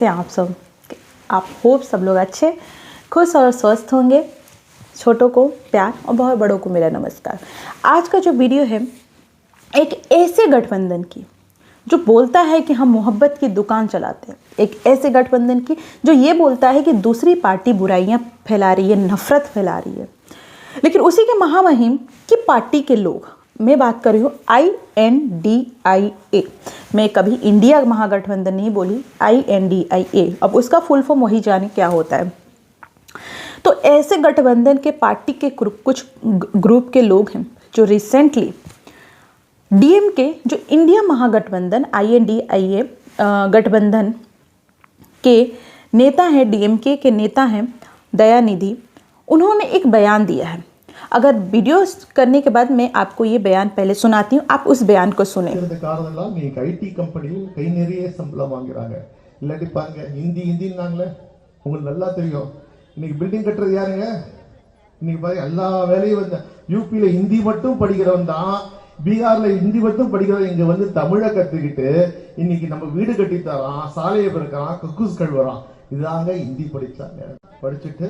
आप सब आप होप सब लोग अच्छे खुश और स्वस्थ होंगे। छोटों को प्यार और बहुत बड़ों को मेरा नमस्कार। आज का जो वीडियो है एक ऐसे गठबंधन की जो बोलता है कि हम मोहब्बत की दुकान चलाते हैं, एक ऐसे गठबंधन की जो ये बोलता है कि दूसरी पार्टी बुराइयां फैला रही है, नफरत फैला रही है, लेकिन उसी के महामहिम की पार्टी के लोग, मैं बात कर रही हूँ INDIA। मैं कभी इंडिया महागठबंधन नहीं बोली, INDIA। अब उसका फुल फॉर्म वही जाने क्या होता है। तो ऐसे गठबंधन के पार्टी के कुछ ग्रुप के लोग हैं जो रिसेंटली DMK, जो इंडिया महागठबंधन INDIA गठबंधन के नेता हैं, DMK के नेता हैं दयानिधि, उन्होंने एक बयान दिया है। अगर वीडियो करने के बाद मैं आपको ये बयान पहले सुनाती हूँ, आप उस बयान को सुने। IT कंपनिயில் கை நிறைய சம்பளம் வாங்குறாங்க, இல்லாட்டி பாருங்க ஹிந்தின்னாங்களே உங்களுக்கு நல்லா தெரியும். இன்னைக்கு பில்டிங் கட்டுறது யாருங்க? இன்னைக்கு பாருங்க எல்லா வேலையும் வந்து யூபியில ஹிந்தி மட்டும் படிக்கிறவன் தான், பீகார்ல ஹிந்தி மட்டும் படிக்கிறவன் இங்க வந்து தமிழை கத்துக்கிட்டு இன்னைக்கு நம்ம வீடு கட்டி தரான், சாலையை பிறக்கிறான், கக்கூஸ் கழுவுறான். இதாங்க ஹிந்தி படிச்சாங்க. படிச்சுட்டு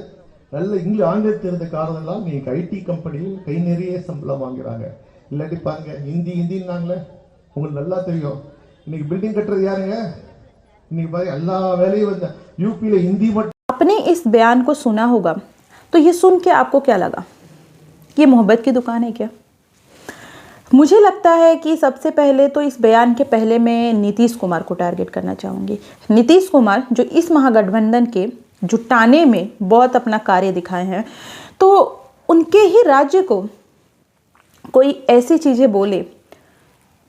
நல்ல ஆங்கிலம் தெரிந்த காரணம் நீங்க IT கம்பெனியில் கை நிறைய சம்பளம் வாங்குறாங்க, இல்லாட்டி பாருங்க ஹிந்தின்னாங்களே உங்களுக்கு நல்லா தெரியும். இன்னைக்கு பில்டிங் கட்டுறது யாருங்க? இன்னைக்கு பாருங்க எல்லா வேலையும் வந்து यूपीல हिंदी மட்டும்। आपने इस बयान को सुना होगा, तो ये सुन के आपको क्या लगा? ये मोहब्बत की दुकान है क्या? मुझे लगता है कि सबसे पहले तो इस बयान के पहले मैं नीतीश कुमार को टारगेट करना चाहूँगी। नीतीश कुमार जो इस महागठबंधन के जुटाने में बहुत अपना कार्य दिखाए हैं, तो उनके ही राज्य को कोई ऐसी चीज़ें बोले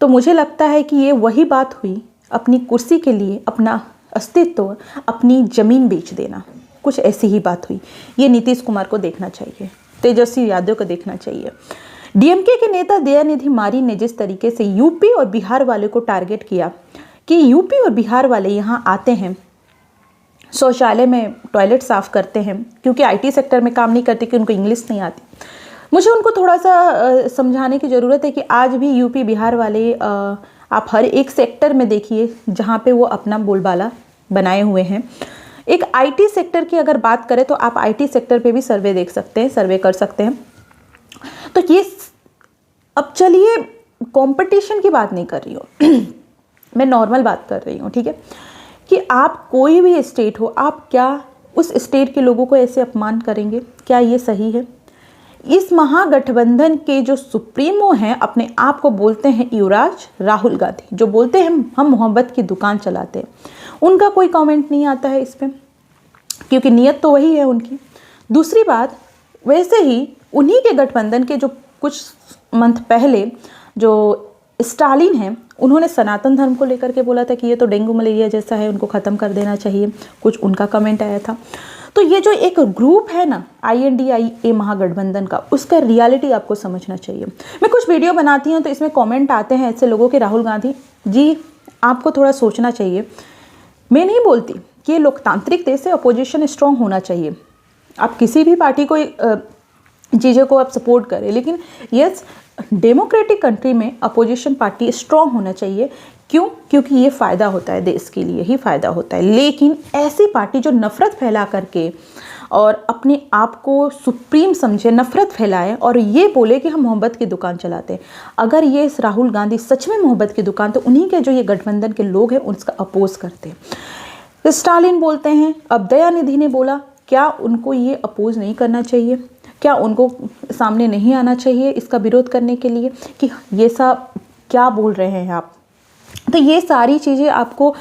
तो मुझे लगता है कि ये वही बात हुई, अपनी कुर्सी के लिए अपना अस्तित्व, अपनी ज़मीन बेच देना, कुछ ऐसी ही बात हुई। ये नीतीश कुमार को देखना चाहिए, तेजस्वी यादव को देखना चाहिए। DMK के नेता दयानिधि मारी ने जिस तरीके से यूपी और बिहार वाले को टारगेट किया कि यूपी और बिहार वाले यहाँ आते हैं, शौचालय में टॉयलेट साफ़ करते हैं, क्योंकि IT सेक्टर में काम नहीं करते कि उनको इंग्लिश नहीं आती। मुझे उनको थोड़ा सा समझाने की ज़रूरत है कि आज भी यूपी बिहार वाले आप हर एक सेक्टर में देखिए जहाँ पे वो अपना बोलबाला बनाए हुए हैं। एक IT सेक्टर की अगर बात करें तो आप IT सेक्टर पे भी सर्वे देख सकते हैं, सर्वे कर सकते हैं। तो ये अब चलिए कंपटीशन की बात नहीं कर रही हूँ मैं नॉर्मल बात कर रही हूँ, ठीक है, कि आप कोई भी स्टेट हो, आप क्या उस स्टेट के लोगों को ऐसे अपमान करेंगे? क्या ये सही है? इस महागठबंधन के जो सुप्रीमो हैं, अपने आप को बोलते हैं युवराज राहुल गांधी, जो बोलते हैं हम मोहब्बत की दुकान चलाते हैं, उनका कोई कमेंट नहीं आता है इस पर, क्योंकि नीयत तो वही है उनकी। दूसरी बात, वैसे ही उन्हीं के गठबंधन के जो कुछ मंथ पहले जो स्टालिन हैं, उन्होंने सनातन धर्म को लेकर के बोला था कि ये तो डेंगू मलेरिया जैसा है, उनको ख़त्म कर देना चाहिए, कुछ उनका कमेंट आया था। तो ये जो एक ग्रुप है ना INDIA महागठबंधन का, उसका रियलिटी आपको समझना चाहिए। मैं कुछ वीडियो बनाती हूँ तो इसमें कमेंट आते हैं ऐसे लोगों के, राहुल गांधी जी आपको थोड़ा सोचना चाहिए। मैं नहीं बोलती कि ये लोकतांत्रिक देश से अपोजिशन स्ट्रॉन्ग होना चाहिए, आप किसी भी पार्टी को चीज़ों को आप सपोर्ट करें, लेकिन यस डेमोक्रेटिक कंट्री में अपोजिशन पार्टी स्ट्रॉन्ग होना चाहिए। क्यों? क्योंकि ये फ़ायदा होता है, देश के लिए ही फ़ायदा होता है। लेकिन ऐसी पार्टी जो नफ़रत फैला करके और अपने आप को सुप्रीम समझे, नफ़रत फैलाए और ये बोले कि हम मोहब्बत की दुकान चलाते हैं, अगर ये राहुल गांधी सच में मोहब्बत की दुकान, तो उन्हीं के जो ये गठबंधन के लोग हैं उसका अपोज करते हैं। स्टालिन बोलते हैं, अब दयानिधि ने बोला, क्या उनको ये अपोज नहीं करना चाहिए? क्या उनको सामने नहीं आना चाहिए इसका विरोध करने के लिए कि ये सब क्या बोल रहे हैं आप? तो ये सारी चीज़ें आपको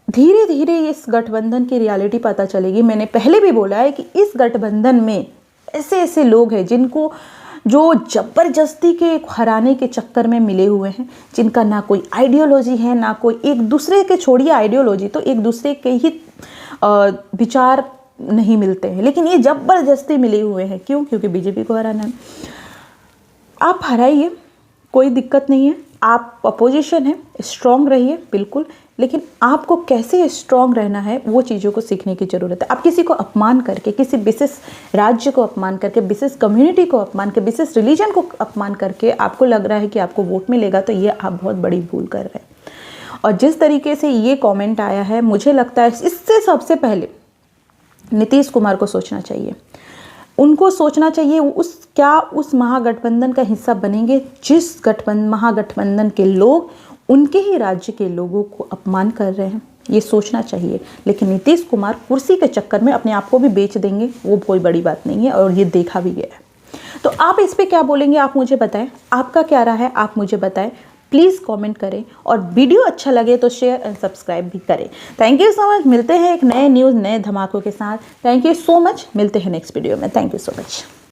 धीरे धीरे इस गठबंधन की रियलिटी पता चलेगी। मैंने पहले भी बोला है कि इस गठबंधन में ऐसे ऐसे लोग हैं जिनको जो ज़बरदस्ती के हराने के चक्कर में मिले हुए हैं, जिनका ना कोई आइडियोलॉजी है, ना कोई, एक दूसरे के छोड़िए आइडियोलॉजी, तो एक दूसरे के ही विचार नहीं मिलते हैं, लेकिन ये ज़बरदस्ती मिले हुए हैं। क्यों? क्योंकि BJP को हराना है। आप हराइए, कोई दिक्कत नहीं है, आप अपोजिशन है, स्ट्रॉन्ग रहिए बिल्कुल, लेकिन आपको कैसे स्ट्रॉन्ग रहना है वो चीज़ों को सीखने की ज़रूरत है। आप किसी को अपमान करके, किसी विशेष राज्य को अपमान करके, विशेष कम्युनिटी को अपमान करके, विशेष रिलीजन को अपमान करके आपको लग रहा है कि आपको वोट मिलेगा, तो ये आप बहुत बड़ी भूल कर रहे हैं। और जिस तरीके से ये कमेंट आया है, मुझे लगता है इससे सबसे पहले नीतीश कुमार को सोचना चाहिए। उनको सोचना चाहिए उस महागठबंधन का हिस्सा बनेंगे जिस महागठबंधन के लोग उनके ही राज्य के लोगों को अपमान कर रहे हैं, ये सोचना चाहिए। लेकिन नीतीश कुमार कुर्सी के चक्कर में अपने आप को भी बेच देंगे, वो कोई बड़ी बात नहीं है और ये देखा भी गया है। तो आप इस पे क्या बोलेंगे, आप मुझे बताएं, आपका क्या राय है आप मुझे बताएं। प्लीज़ कमेंट करें और वीडियो अच्छा लगे तो शेयर एंड सब्सक्राइब भी करें। Thank you so much. मिलते हैं एक नए न्यूज़ नए धमाकों के साथ। Thank you so much. मिलते हैं नेक्स्ट वीडियो में। Thank you so much.